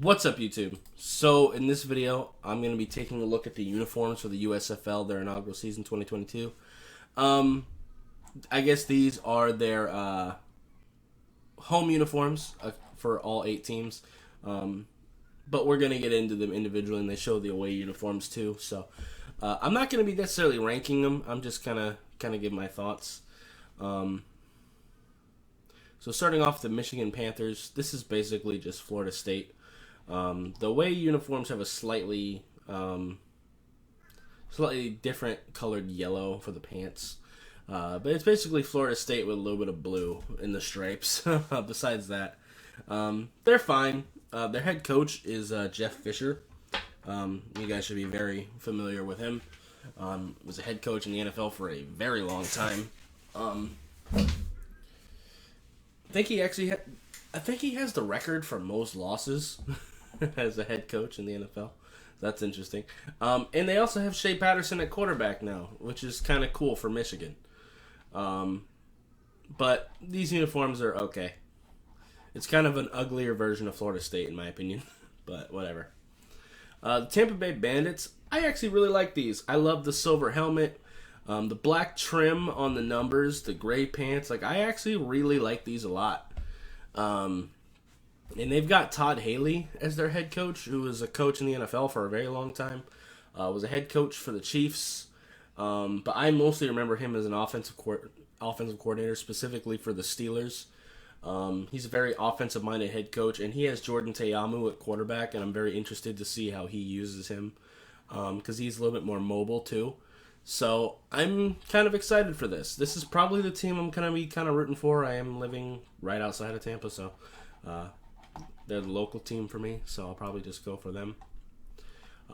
What's up, YouTube? So, in this video, I'm going to be taking a look at the uniforms for the USFL, their inaugural season 2022. I guess these are their home uniforms for all 8 teams. But we're going to get into them individually, and they show the away uniforms too. So, I'm not going to be necessarily ranking them. I'm just kind of giving my thoughts. So starting off the Michigan Panthers, this is basically just Florida State. The away uniforms have a slightly different colored yellow for the pants. But it's basically Florida State with a little bit of blue in the stripes. Besides that, they're fine. Their head coach is Jeff Fisher. You guys should be very familiar with him. Was a head coach in the NFL for a very long time. I think he has the record for most losses as a head coach in the NFL. That's interesting. And they also have Shea Patterson at quarterback now, which is kind of cool for Michigan. But these uniforms are okay. It's kind of an uglier version of Florida State, in my opinion. But whatever. The Tampa Bay Bandits, I actually really like these. I love the silver helmet. The black trim on the numbers, the gray pants, I actually really like these a lot. And they've got Todd Haley as their head coach, who was a coach in the NFL for a very long time. Was a head coach for the Chiefs. But I mostly remember him as an offensive coordinator, specifically for the Steelers. He's a very offensive-minded head coach, and he has Jordan Ta'amu at quarterback, and I'm very interested to see how he uses him, because he's a little bit more mobile, too. So I'm kind of excited for this. This is probably the team I'm going to be kind of rooting for. I am living right outside of Tampa, so they're the local team for me, so I'll probably just go for them.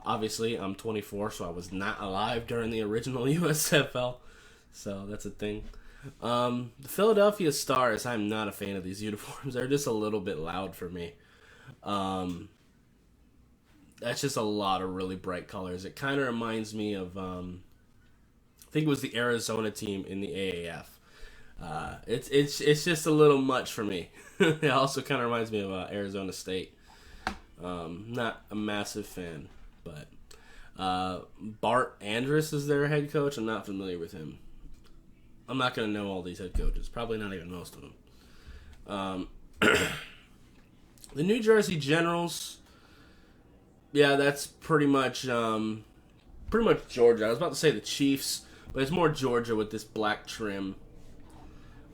Obviously, I'm 24, so I was not alive during the original USFL, so that's a thing. The Philadelphia Stars, I'm not a fan of these uniforms. They're just a little bit loud for me. That's just a lot of really bright colors. It kind of reminds me of... I think it was the Arizona team in the AAF. It's just a little much for me. It also kind of reminds me of Arizona State. Not a massive fan, but Bart Andrus is their head coach. I'm not familiar with him. I'm not going to know all these head coaches. Probably not even most of them. The New Jersey Generals. Yeah, that's pretty much Georgia. I was about to say the Chiefs. But it's more Georgia with this black trim.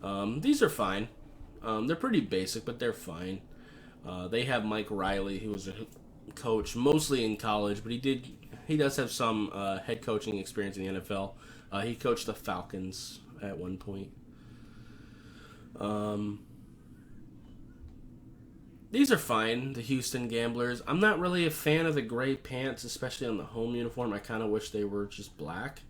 These are fine. They're pretty basic, but they're fine. They have Mike Riley, who was a coach mostly in college, but he does have some head coaching experience in the NFL. He coached the Falcons at one point. These are fine, the Houston Gamblers. I'm not really a fan of the gray pants, especially on the home uniform. I kind of wish they were just black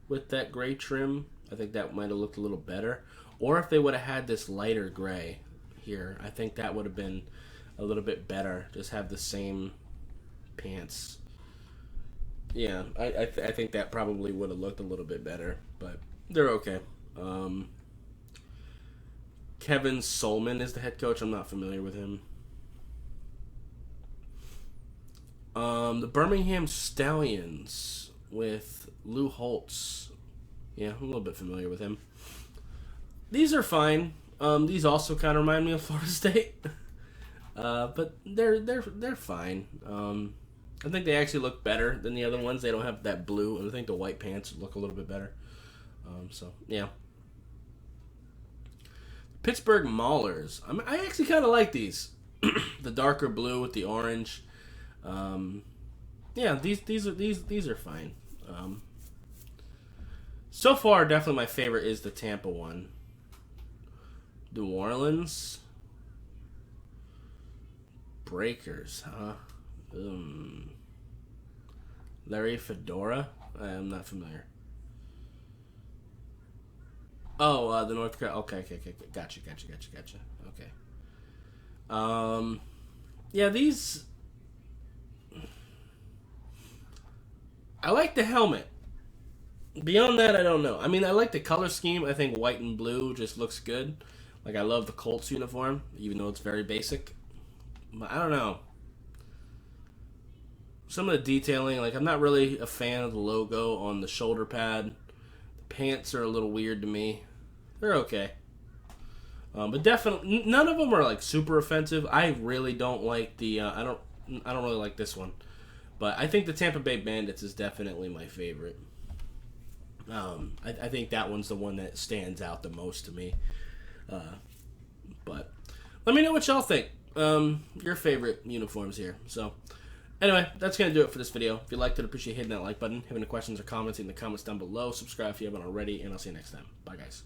with that gray trim. I think that might have looked a little better. Or if they would have had this lighter gray here, I think that would have been a little bit better. Just have the same pants. Yeah, I think that probably would have looked a little bit better, but they're okay. Kevin Solman is the head coach. I'm not familiar with him. The Birmingham Stallions with Lou Holtz. Yeah, I'm a little bit familiar with him. These are fine. These also kind of remind me of Florida State. But they're fine. I think they actually look better than the other ones. They don't have that blue, and I think the white pants look a little bit better. So, yeah. Pittsburgh Maulers. I actually kind of like these. The darker blue with the orange. Yeah, these are fine. So far, definitely my favorite is the Tampa one. New Orleans Breakers, huh? Larry Fedora? I'm not familiar. Oh, the North Carolina. Okay. Gotcha. Okay. Yeah, these. I like the helmet. Beyond that, I don't know. I mean, I like the color scheme. I think white and blue just looks good. I love the Colts uniform, even though it's very basic. But I don't know. some of the detailing, like I'm not really a fan of the logo on the shoulder pad. The pants are a little weird to me. They're okay. But definitely, none of them are like super offensive. I really don't like the. I don't really like this one, but I think the Tampa Bay Bandits is definitely my favorite. I think that one's the one that stands out the most to me. But let me know what y'all think. Your favorite uniforms here. So anyway, that's gonna do it for this video. If you liked it, appreciate hitting that like button. Have any questions or comments in the comments down below. Subscribe if you haven't already, and I'll see you next time. Bye, guys.